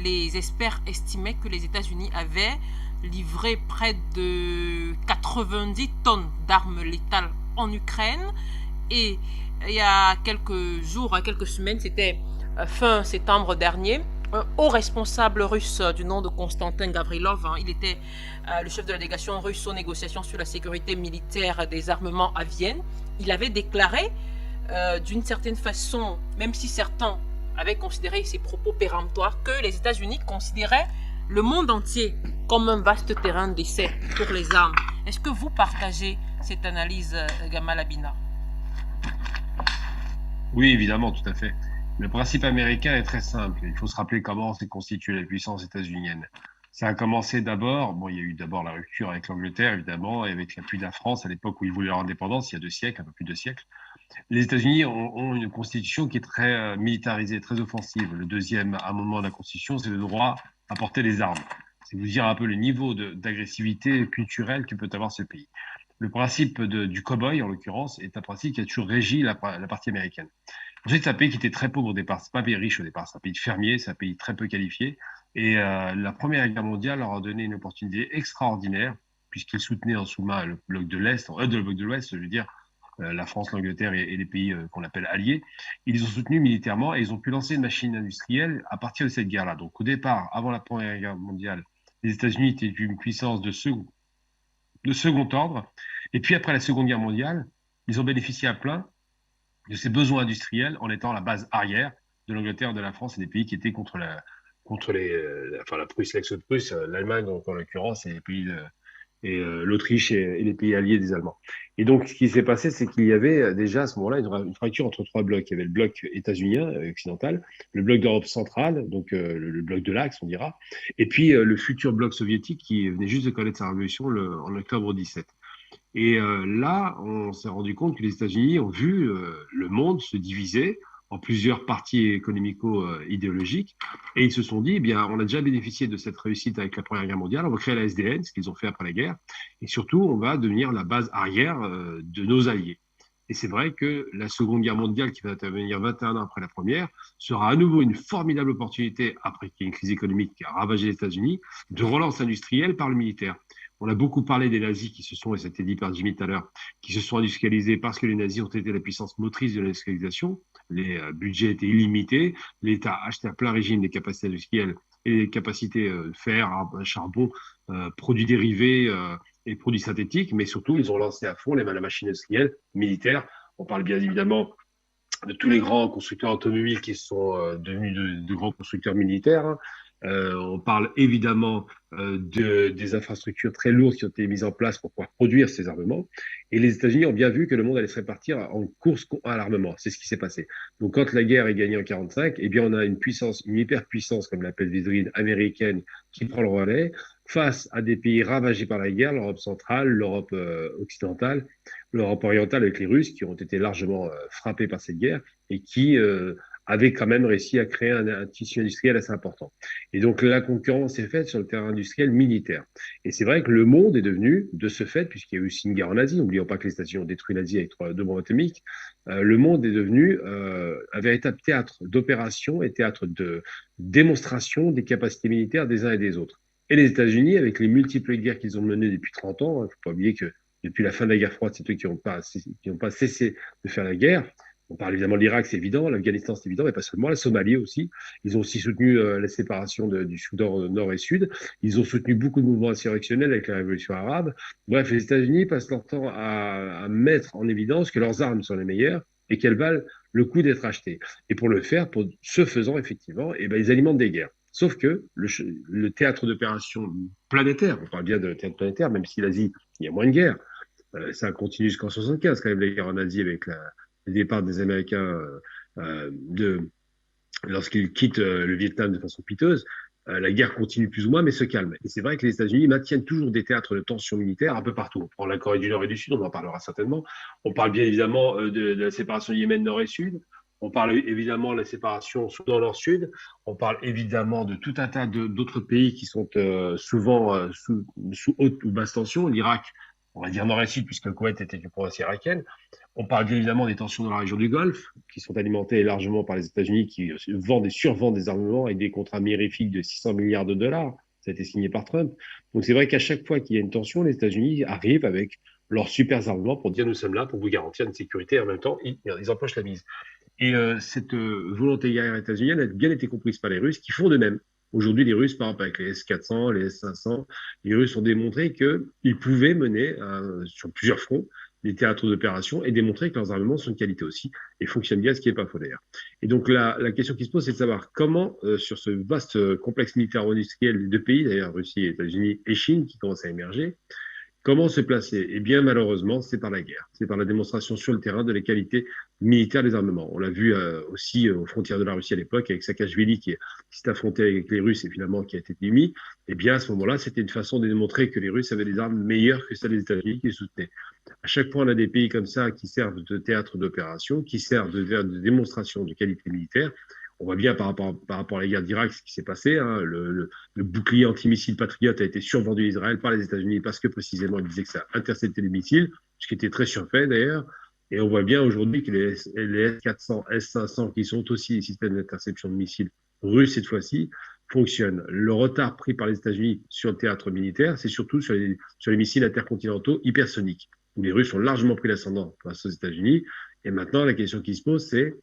les experts estimaient que les États-Unis avaient livré près de 90 tonnes d'armes létales en Ukraine. Et il y a quelques jours, quelques semaines, c'était fin septembre dernier, un haut responsable russe du nom de Konstantin Gavrilov, il était le chef de la délégation russe aux négociations sur la sécurité militaire des armements à Vienne. Il avait déclaré d'une certaine façon, même si certains avaient considéré ses propos péremptoires, que les États-Unis considéraient le monde entier comme un vaste terrain d'essai pour les armes. Est-ce que vous partagez cette analyse, Gamal Abina? Oui, évidemment, tout à fait. Le principe américain est très simple. Il faut se rappeler comment s'est constituée la puissance états-unienne. Ça a commencé d'abord, il y a eu d'abord la rupture avec l'Angleterre, évidemment, et avec l'appui de la France à l'époque où ils voulaient leur indépendance, il y a 2 siècles, un peu plus de 2 siècles. Les États-Unis ont une constitution qui est très militarisée, très offensive. Le deuxième amendement de la constitution, c'est le droit à porter les armes. C'est vous dire un peu le niveau d'agressivité culturelle que peut avoir ce pays. Le principe du cow-boy, en l'occurrence, est un principe qui a toujours régi la partie américaine. Ensuite, c'est un pays qui était très pauvre au départ. C'est pas un pays riche au départ. C'est un pays de fermiers. C'est un pays très peu qualifié. Et la Première Guerre mondiale leur a donné une opportunité extraordinaire, puisqu'ils soutenaient en sous-main le bloc de l'Est, le bloc de l'Ouest, je veux dire, la France, l'Angleterre et les pays qu'on appelle alliés. Ils les ont soutenus militairement et ils ont pu lancer une machine industrielle à partir de cette guerre-là. Donc, au départ, avant la Première Guerre mondiale, les États-Unis étaient une puissance de second ordre. Et puis, après la Seconde Guerre mondiale, ils ont bénéficié à plein de ces besoins industriels en étant la base arrière de l'Angleterre, de la France et des pays qui étaient contre la Prusse, l'ex-Prusse, l'Allemagne, donc en l'occurrence, et les pays l'Autriche et les pays alliés des Allemands. Et donc, ce qui s'est passé, c'est qu'il y avait déjà à ce moment-là une fracture entre 3 blocs. Il y avait le bloc états-unien, occidental, le bloc d'Europe centrale, donc le bloc de l'Axe, on dira, et puis le futur bloc soviétique qui venait juste de connaître sa révolution en octobre 17. Et là, on s'est rendu compte que les États-Unis ont vu le monde se diviser en plusieurs partis économico-idéologiques, et ils se sont dit, eh bien, on a déjà bénéficié de cette réussite avec la Première Guerre mondiale, on va créer la SDN, ce qu'ils ont fait après la guerre, et surtout, on va devenir la base arrière de nos alliés. Et c'est vrai que la Seconde Guerre mondiale, qui va intervenir 21 ans après la Première, sera à nouveau une formidable opportunité, après qu'il y ait une crise économique qui a ravagé les États-Unis, de relance industrielle par le militaire. On a beaucoup parlé des nazis qui se sont, et c'était dit par Jimmy tout à l'heure, qui se sont industrialisés parce que les nazis ont été la puissance motrice de l'industrialisation. Les budgets étaient illimités. L'État achetait à plein régime des capacités industrielles et des capacités fer, charbon, produits dérivés et produits synthétiques. Mais surtout, ils ont lancé à fond les machines industrielles militaires. On parle bien évidemment de tous les grands constructeurs automobiles qui sont devenus de grands constructeurs militaires, hein. On parle évidemment des infrastructures très lourdes qui ont été mises en place pour pouvoir produire ces armements. Et les États-Unis ont bien vu que le monde allait se répartir en course à l'armement. C'est ce qui s'est passé. Donc, quand la guerre est gagnée en 1945, eh bien, on a une puissance, une hyperpuissance, comme l'appelle Védrine, américaine, qui prend le relais face à des pays ravagés par la guerre, l'Europe centrale, l'Europe occidentale, l'Europe orientale avec les Russes, qui ont été largement frappés par cette guerre et qui avait quand même réussi à créer un tissu industriel assez important. Et donc, la concurrence est faite sur le terrain industriel militaire. Et c'est vrai que le monde est devenu, de ce fait, puisqu'il y a eu aussi une guerre en Asie, n'oublions pas que les États-Unis ont détruit l'Asie avec 2 bombes atomiques, le monde est devenu un véritable théâtre d'opération et théâtre de démonstration des capacités militaires des uns et des autres. Et les États-Unis, avec les multiples guerres qu'ils ont menées depuis 30 ans, il ne faut pas oublier que depuis la fin de la guerre froide, c'est eux qui n'ont pas cessé de faire la guerre. On parle évidemment de l'Irak, c'est évident, l'Afghanistan, c'est évident, mais pas seulement, la Somalie aussi. Ils ont aussi soutenu la séparation du Soudan nord et sud. Ils ont soutenu beaucoup de mouvements insurrectionnels avec la révolution arabe. Bref, les États-Unis passent leur temps à mettre en évidence que leurs armes sont les meilleures et qu'elles valent le coup d'être achetées. Et pour le faire, pour ce faisant, effectivement, eh ben, ils alimentent des guerres. Sauf que le théâtre d'opération planétaire, on parle bien de théâtre planétaire, même si l'Asie, il y a moins de guerres. Ça continue jusqu'en 1975, quand même, les guerres en Asie avec le départ des Américains lorsqu'ils quittent le Vietnam de façon piteuse. La guerre continue plus ou moins, mais se calme. Et c'est vrai que les États-Unis maintiennent toujours des théâtres de tension militaire un peu partout. On prend la Corée du Nord et du Sud, on en parlera certainement. On parle bien évidemment de la séparation Yémen Nord et Sud. On parle évidemment de la séparation Soudan-Nord-Sud. On parle évidemment de tout un tas d'autres pays qui sont souvent sous haute ou basse tension. L'Irak, on va dire nord et sud, puisque le Koweït était une province irakienne. On parle bien évidemment des tensions dans la région du Golfe, qui sont alimentées largement par les États-Unis, qui vendent et survendent des armements avec des contrats mirifiques de 600 milliards de dollars. Ça a été signé par Trump. Donc c'est vrai qu'à chaque fois qu'il y a une tension, les États-Unis arrivent avec leurs super armements pour dire nous sommes là pour vous garantir une sécurité et en même temps ils empochent la mise. Et cette volonté guerrière états-unienne a bien été comprise par les Russes qui font de même. Aujourd'hui, les Russes, par exemple, avec les S-400, les S-500, les Russes ont démontré qu'ils pouvaient mener sur plusieurs fronts des théâtres d'opération et démontrer que leurs armements sont de qualité aussi et fonctionnent bien, ce qui n'est pas faux d'ailleurs. Et donc la question qui se pose, c'est de savoir comment, sur ce vaste complexe militaire-industriel des deux pays, d'ailleurs Russie, États-Unis et Chine, qui commencent à émerger, comment se placer? Eh bien, malheureusement, c'est par la guerre. C'est par la démonstration sur le terrain de la qualité militaire des armements. On l'a vu aussi aux frontières de la Russie à l'époque, avec Saakashvili qui s'est affronté avec les Russes et finalement qui a été démis. Eh bien, à ce moment-là, c'était une façon de démontrer que les Russes avaient des armes meilleures que celles des États-Unis qui les soutenaient. À chaque fois, on a des pays comme ça qui servent de théâtre d'opération, qui servent de démonstration de qualité militaire. On voit bien par rapport à la guerre d'Irak ce qui s'est passé. Hein. Le bouclier antimissile Patriot a été survendu à Israël par les États-Unis parce que précisément ils disaient que ça interceptait les missiles, ce qui était très surfait d'ailleurs. Et on voit bien aujourd'hui que les S-400, S-500, qui sont aussi des systèmes d'interception de missiles russes cette fois-ci, fonctionnent. Le retard pris par les États-Unis sur le théâtre militaire, c'est surtout sur les missiles intercontinentaux hypersoniques, où les Russes ont largement pris l'ascendant face aux États-Unis. Et maintenant, la question qui se pose, c'est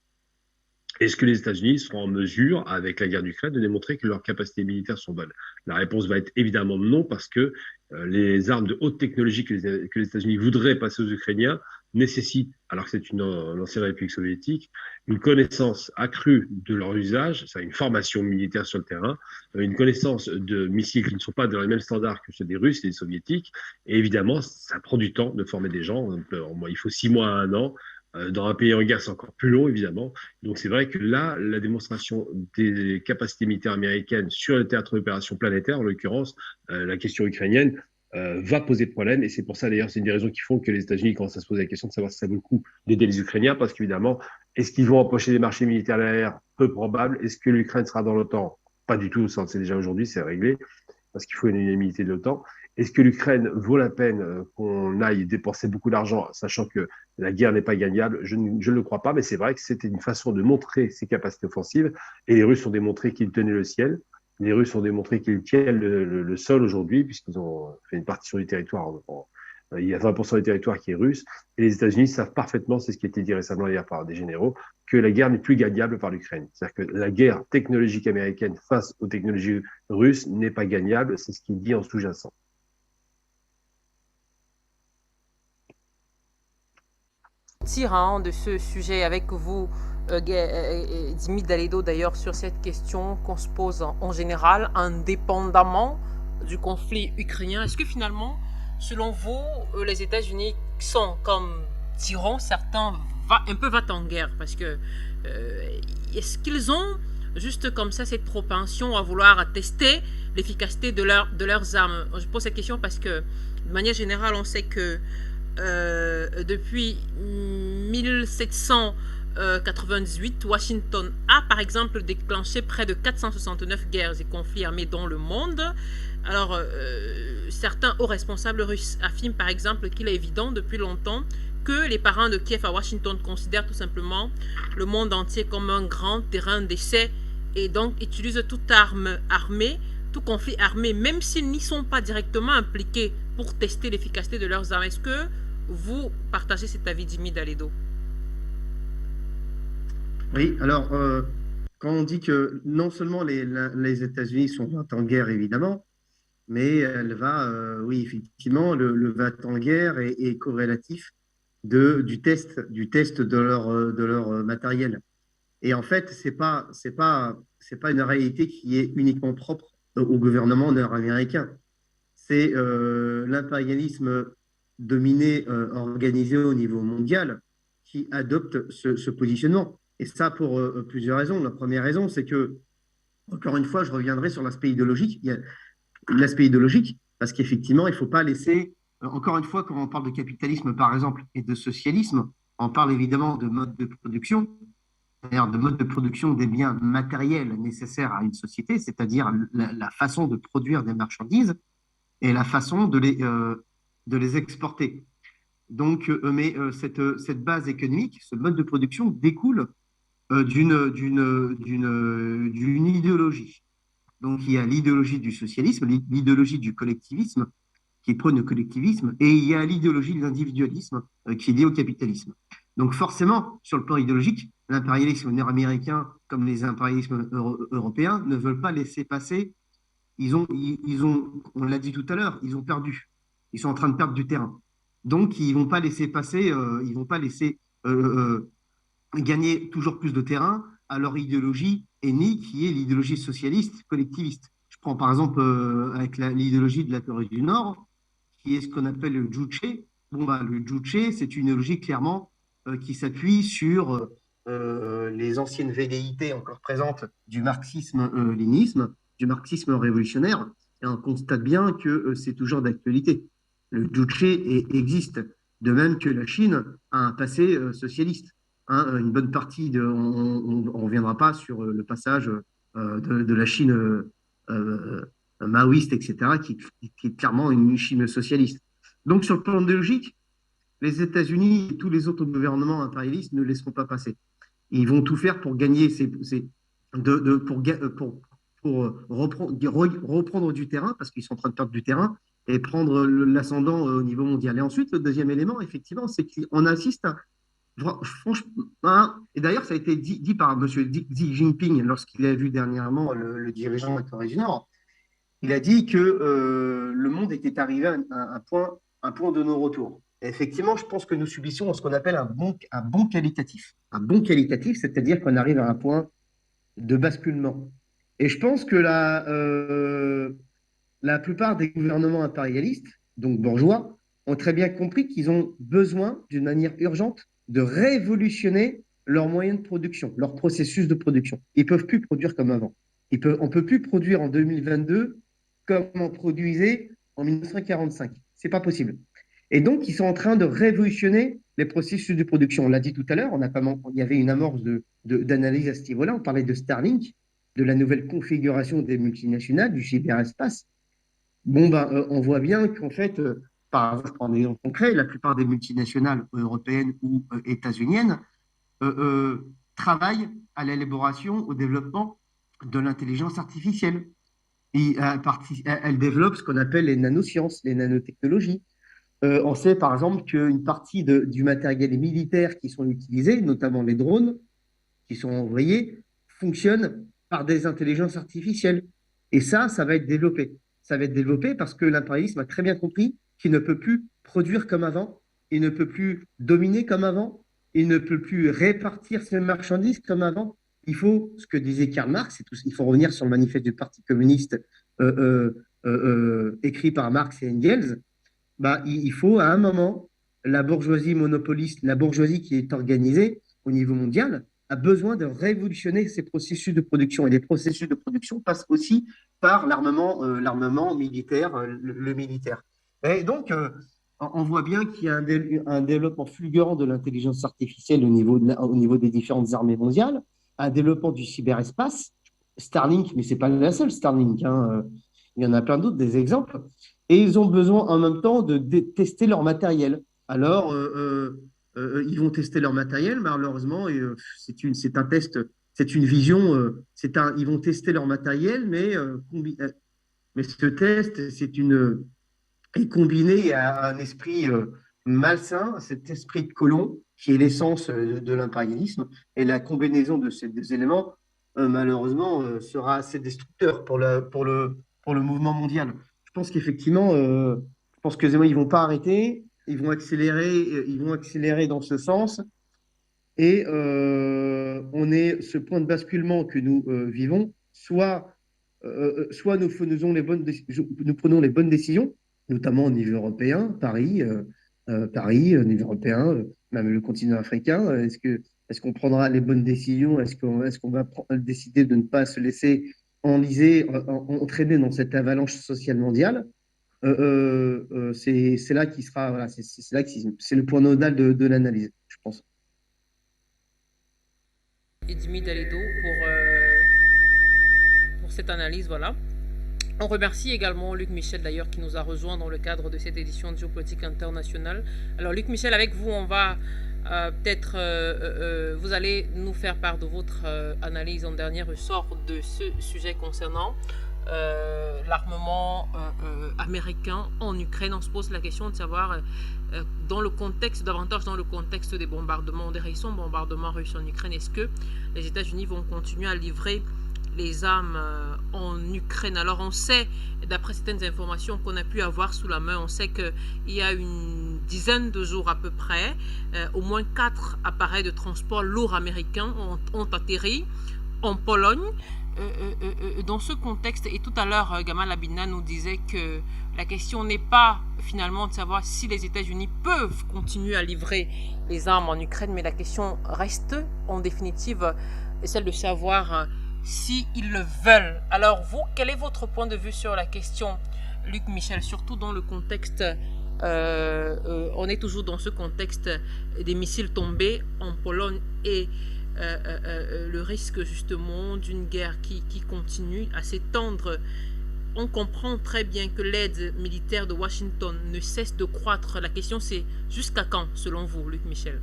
est-ce que les États-Unis seront en mesure, avec la guerre d'Ukraine, de démontrer que leurs capacités militaires sont bonnes? La réponse va être évidemment non, parce que les armes de haute technologie que les États-Unis voudraient passer aux Ukrainiens nécessitent, alors que c'est une ancienne République soviétique, une connaissance accrue de leur usage, c'est une formation militaire sur le terrain, une connaissance de missiles qui ne sont pas dans les mêmes standards que ceux des Russes et des Soviétiques. Et évidemment, ça prend du temps de former des gens. Il faut 6 mois à 1 an. Dans un pays en guerre, c'est encore plus long, évidemment. Donc, c'est vrai que là, la démonstration des capacités militaires américaines sur le théâtre d'opération planétaire, en l'occurrence, la question ukrainienne, va poser problème. Et c'est pour ça, d'ailleurs, c'est une des raisons qui font que les États-Unis commencent à se poser la question de savoir si ça vaut le coup d'aider les Ukrainiens, parce qu'évidemment, est-ce qu'ils vont empocher des marchés militaires derrière? Peu probable. Est-ce que l'Ukraine sera dans l'OTAN? Pas du tout, ça, c'est déjà aujourd'hui, c'est réglé, parce qu'il faut une unanimité de l'OTAN. Est-ce que l'Ukraine vaut la peine qu'on aille dépenser beaucoup d'argent, sachant que la guerre n'est pas gagnable? Je ne le crois pas, mais c'est vrai que c'était une façon de montrer ses capacités offensives. Et les Russes ont démontré qu'ils tenaient le ciel. Les Russes ont démontré qu'ils tiennent le sol aujourd'hui, puisqu'ils ont fait une partition du territoire. Il y a 20% du territoire qui est russe. Et les États-Unis savent parfaitement, c'est ce qui a été dit récemment hier par des généraux, que la guerre n'est plus gagnable par l'Ukraine. C'est-à-dire que la guerre technologique américaine face aux technologies russes n'est pas gagnable. C'est ce qu'il dit en sous-jacent. De ce sujet avec vous, Dimi Daledo, d'ailleurs, sur cette question qu'on se pose en général, indépendamment du conflit ukrainien. Est-ce que finalement, selon vous, les États-Unis sont, comme diront certains, un peu va-t-en-guerre? Parce que est-ce qu'ils ont juste comme ça cette propension à vouloir tester l'efficacité de leurs armes? Je pose cette question parce que, de manière générale, on sait que depuis 1798, Washington a par exemple déclenché près de 469 guerres et conflits armés dans le monde. Alors, certains hauts responsables russes affirment par exemple qu'il est évident depuis longtemps que les parents de Kiev à Washington considèrent tout simplement le monde entier comme un grand terrain d'essai et donc utilisent toute arme armée, tout conflit armé, même s'ils n'y sont pas directement impliqués, pour tester l'efficacité de leurs armes. Est-ce que vous partagez cet avis, Dimi Daledo? Oui, alors, quand on dit que non seulement les États-Unis sont en guerre, évidemment, mais elle va, oui, effectivement, le va-t-en-guerre est corrélatif du test de leur matériel. Et en fait, c'est pas une réalité qui est uniquement propre au gouvernement nord-américain. C'est l'impérialisme dominé, organisé au niveau mondial qui adopte ce positionnement. Et ça pour plusieurs raisons. La première raison, c'est que, encore une fois, je reviendrai sur l'aspect idéologique. Il y a l'aspect idéologique, parce qu'effectivement, il ne faut pas laisser, encore une fois, quand on parle de capitalisme, par exemple, et de socialisme, on parle évidemment de mode de production. c'est-à-dire de mode de production des biens matériels nécessaires à une société, c'est-à-dire la façon de produire des marchandises et la façon de les exporter. Donc, cette base économique, ce mode de production découle d'une idéologie. Donc, il y a l'idéologie du socialisme, l'idéologie du collectivisme, qui prône le collectivisme, et il y a l'idéologie de l'individualisme qui est liée au capitalisme. Donc forcément, sur le plan idéologique, l'impérialisme nord-américain comme les impérialismes européens ne veulent pas laisser passer. On l'a dit tout à l'heure, ils ont perdu. Ils sont en train de perdre du terrain. Donc ils vont pas laisser passer, ils vont pas laisser gagner toujours plus de terrain à leur idéologie ennemie qui est l'idéologie socialiste collectiviste. Je prends par exemple avec l'idéologie de la Corée du Nord, qui est ce qu'on appelle le Juche. Bon, bah, le Juche, c'est une idéologie clairement qui s'appuie sur les anciennes velléités encore présentes du marxisme-léninisme, du marxisme révolutionnaire, et on constate bien que c'est toujours d'actualité. Le Juche existe, de même que la Chine a un passé socialiste. Hein, une bonne partie on ne reviendra pas sur le passage de la Chine maoïste, etc., qui est clairement une Chine socialiste. Donc, sur le plan idéologique, les États-Unis et tous les autres gouvernements impérialistes ne laisseront pas passer. Ils vont tout faire pour gagner, pour reprendre du terrain, parce qu'ils sont en train de perdre du terrain, et prendre l'ascendant au niveau mondial. Et ensuite, le deuxième élément, effectivement, c'est qu'on assiste à, franchement, et d'ailleurs, ça a été dit par M. Xi Jinping lorsqu'il a vu dernièrement le dirigeant de la Corée du Nord. Il a dit que le monde était arrivé à un point de non-retour. Et effectivement, je pense que nous subissons ce qu'on appelle un bon qualitatif. Un bon qualitatif, c'est-à-dire qu'on arrive à un point de basculement. Et je pense que la plupart des gouvernements impérialistes, donc bourgeois, ont très bien compris qu'ils ont besoin, d'une manière urgente, de révolutionner leurs moyens de production, leur processus de production. Ils ne peuvent plus produire comme avant. On ne peut plus produire en 2022 comme on produisait en 1945. Ce n'est pas possible. Et donc, ils sont en train de révolutionner les processus de production. On l'a dit tout à l'heure, il y avait une amorce d'analyse à ce niveau-là. On parlait de Starlink, de la nouvelle configuration des multinationales, du cyberespace. Bon, ben, on voit bien qu'en fait, par exemple, je prends un exemple concret, la plupart des multinationales européennes ou états-uniennes travaillent à l'élaboration, au développement de l'intelligence artificielle. Et elles développent ce qu'on appelle les nanosciences, les nanotechnologies. On sait par exemple qu'une partie du matériel militaire qui sont utilisés, notamment les drones qui sont envoyés, fonctionnent par des intelligences artificielles. Et ça va être développé. Ça va être développé parce que l'impérialisme a très bien compris qu'il ne peut plus produire comme avant, il ne peut plus dominer comme avant, il ne peut plus répartir ses marchandises comme avant. Il faut, ce que disait Karl Marx, il faut revenir sur le manifeste du Parti communiste écrit par Marx et Engels, bah, il faut à un moment, la bourgeoisie monopoliste, la bourgeoisie qui est organisée au niveau mondial, a besoin de révolutionner ces processus de production. Et les processus de production passent aussi par l'armement militaire, le militaire. Et donc, on voit bien qu'il y a un développement fulgurant de l'intelligence artificielle au niveau des différentes armées mondiales, un développement du cyberespace, Starlink, mais ce n'est pas la seule Starlink, hein, il y en a plein d'autres, des exemples, et ils ont besoin en même temps de tester leur matériel. Alors, ils vont tester leur matériel, malheureusement, et c'est un test, c'est une vision, ils vont tester leur matériel, mais ce test, est combiné à un esprit malsain, cet esprit de colon, qui est l'essence de l'impérialisme, et la combinaison de ces deux éléments, malheureusement, sera assez destructeur pour le mouvement mondial. Je pense qu'effectivement, ils vont pas arrêter, ils vont accélérer dans ce sens, et on est ce point de basculement que nous vivons, soit nous prenons les bonnes décisions, notamment au niveau européen, Paris, au niveau européen, même le continent africain. Est-ce qu'on prendra les bonnes décisions? Est-ce qu'on va décider de ne pas se laisser entraîner dans cette avalanche sociale mondiale? C'est là qui sera, voilà, c'est là que c'est le point nodal de l'analyse, je pense. Edmi Dalido pour cette analyse. Voilà. On remercie également Luc Michel d'ailleurs qui nous a rejoint dans le cadre de cette édition de Géopolitique Internationale. Alors Luc Michel, avec vous, on va vous allez nous faire part de votre analyse en dernier ressort de ce sujet concernant l'armement américain en Ukraine. On se pose la question de savoir davantage dans le contexte des bombardements, des récents bombardements russes en Ukraine, est-ce que les États-Unis vont continuer à livrer les armes en Ukraine? Alors on sait, d'après certaines informations qu'on a pu avoir sous la main, on sait qu'il y a une dizaine de jours à peu près, au moins 4 appareils de transport lourds américains ont atterri en Pologne. Dans ce contexte, et tout à l'heure Gamal Abina nous disait que la question n'est pas finalement de savoir si les États-Unis peuvent continuer à livrer les armes en Ukraine, mais la question reste en définitive celle de savoir si ils le veulent. Alors vous, quel est votre point de vue sur la question, Luc Michel, surtout dans le contexte, on est toujours dans ce contexte des missiles tombés en Pologne et le risque justement d'une guerre qui continue à s'étendre. On comprend très bien que l'aide militaire de Washington ne cesse de croître. La question c'est jusqu'à quand, selon vous, Luc Michel?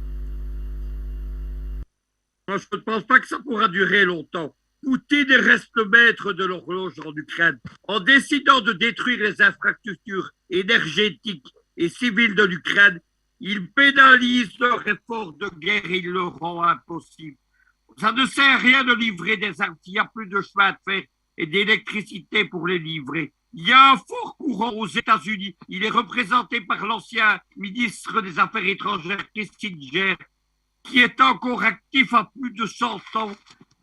Moi, je ne pense pas que ça pourra durer longtemps. Poutine reste le maître de l'horloge en Ukraine. En décidant de détruire les infrastructures énergétiques et civiles de l'Ukraine, il pénalise leur effort de guerre et il le rend impossible. Ça ne sert à rien de livrer des armes s'il n'y a plus de chemin de fer et d'électricité pour les livrer. Il y a un fort courant aux États-Unis. Il est représenté par l'ancien ministre des Affaires étrangères, Kissinger, qui est encore actif à plus de 100 ans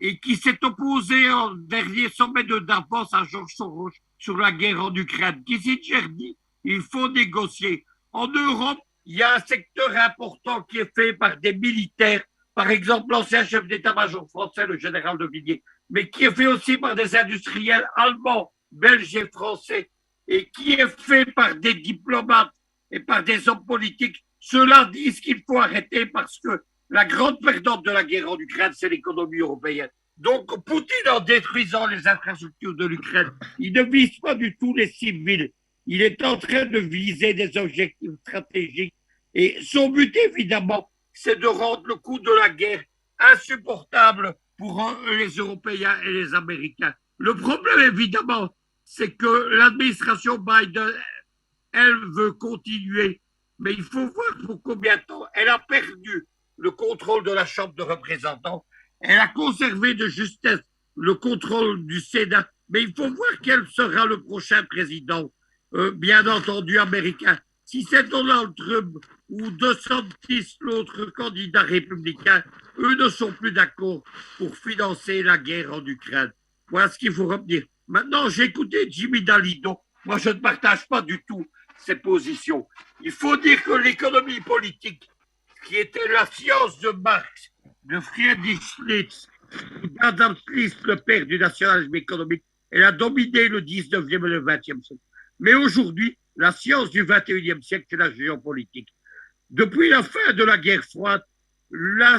et qui s'est opposé au dernier sommet de Davos à George Soros sur la guerre en Ukraine. Kissinger dit il faut négocier. En Europe, il y a un secteur important qui est fait par des militaires, par exemple l'ancien chef d'état-major français, le général de Villiers, mais qui est fait aussi par des industriels allemands, belges et français, et qui est fait par des diplomates et par des hommes politiques. Ceux-là disent qu'il faut arrêter parce que la grande perdante de la guerre en Ukraine, c'est l'économie européenne. Donc, Poutine, en détruisant les infrastructures de l'Ukraine, il ne vise pas du tout les civils. Il est en train de viser des objectifs stratégiques. Et son but, évidemment, c'est de rendre le coût de la guerre insupportable pour les Européens et les Américains. Le problème, évidemment, c'est que l'administration Biden, elle veut continuer. Mais il faut voir pour combien de temps. Elle a perdu le contrôle de la Chambre de représentants. Elle a conservé de justesse le contrôle du Sénat. Mais il faut voir quel sera le prochain président, bien entendu, américain. Si c'est Donald Trump ou DeSantis, l'autre candidat républicain, eux ne sont plus d'accord pour financer la guerre en Ukraine. Voilà ce qu'il faut retenir. Maintenant, j'ai écouté Jimmy Dalido. Moi, je ne partage pas du tout ses positions. Il faut dire que l'économie politique, qui était la science de Marx, de Friedrich Schlitt, d'Adam Smith, le père du nationalisme économique, elle a dominé le 19e et le 20e siècle. Mais aujourd'hui, la science du 21e siècle, c'est la géopolitique. Depuis la fin de la guerre froide, le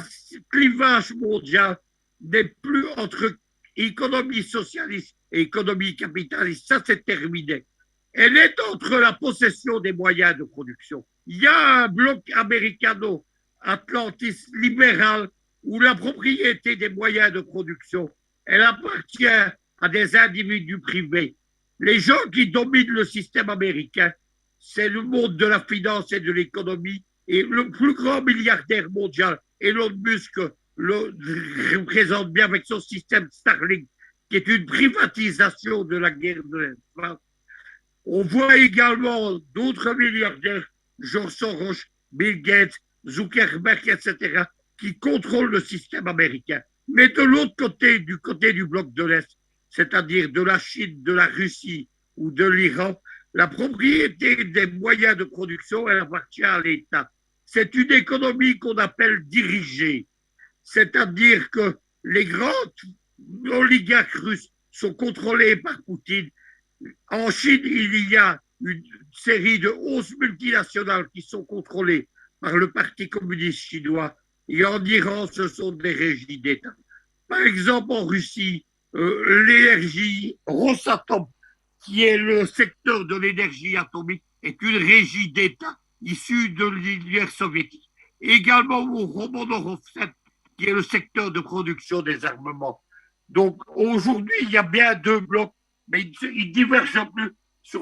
clivage mondial n'est plus entre économie socialiste et économie capitaliste. Ça, c'est terminé. Elle est entre la possession des moyens de production. Il y a un bloc américano-atlantiste libéral où la propriété des moyens de production, elle appartient à des individus privés. Les gens qui dominent le système américain, c'est le monde de la finance et de l'économie. Et le plus grand milliardaire mondial, Elon Musk, le représente bien avec son système Starlink, qui est une privatisation de la guerre de l'espace. On voit également d'autres milliardaires, George Soros, Bill Gates, Zuckerberg, etc., qui contrôlent le système américain. Mais de l'autre côté, du côté du bloc de l'Est, c'est-à-dire de la Chine, de la Russie ou de l'Iran, la propriété des moyens de production, elle appartient à l'État. C'est une économie qu'on appelle dirigée. C'est-à-dire que les grands oligarques russes sont contrôlés par Poutine. En Chine, il y a une série de 11 multinationales qui sont contrôlées par le Parti communiste chinois. Et en Iran, ce sont des régies d'État. Par exemple, en Russie, l'énergie Rosatom, qui est le secteur de l'énergie atomique, est une régie d'État issue de l'Union soviétique. Également au Romanovsky, qui est le secteur de production des armements. Donc aujourd'hui, il y a bien deux blocs, mais ils divergent plus sur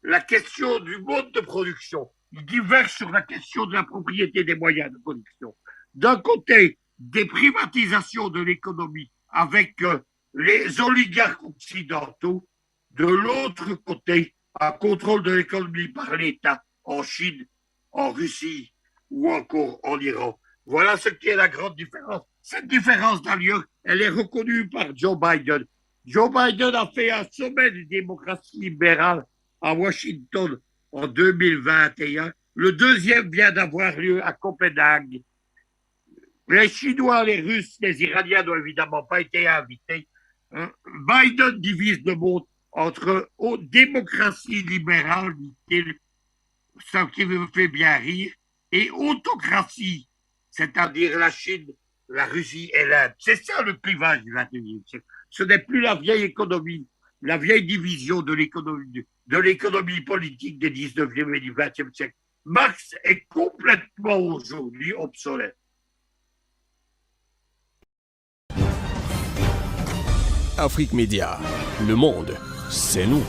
la question du mode de production. Ils divergent sur la question de la propriété des moyens de production. D'un côté, des privatisations de l'économie avec les oligarques occidentaux. De l'autre côté, un contrôle de l'économie par l'État en Chine, en Russie ou encore en Iran. Voilà ce qui est la grande différence. Cette différence, d'ailleurs, elle est reconnue par Joe Biden. Joe Biden a fait un sommet de démocratie libérale à Washington en 2021. Le deuxième vient d'avoir lieu à Copenhague. Les Chinois, les Russes, les Iraniens n'ont évidemment pas été invités. Biden divise le monde entre démocratie libérale, dit-il, ça qui me fait bien rire, et autocratie, c'est-à-dire la Chine, la Russie et l'Inde. C'est ça le clivage du XXIe siècle. Ce n'est plus la vieille économie, la vieille division de l'économie politique des 19e et du 20e siècle. Marx est complètement aujourd'hui obsolète. Afrique Média, le monde, c'est nous.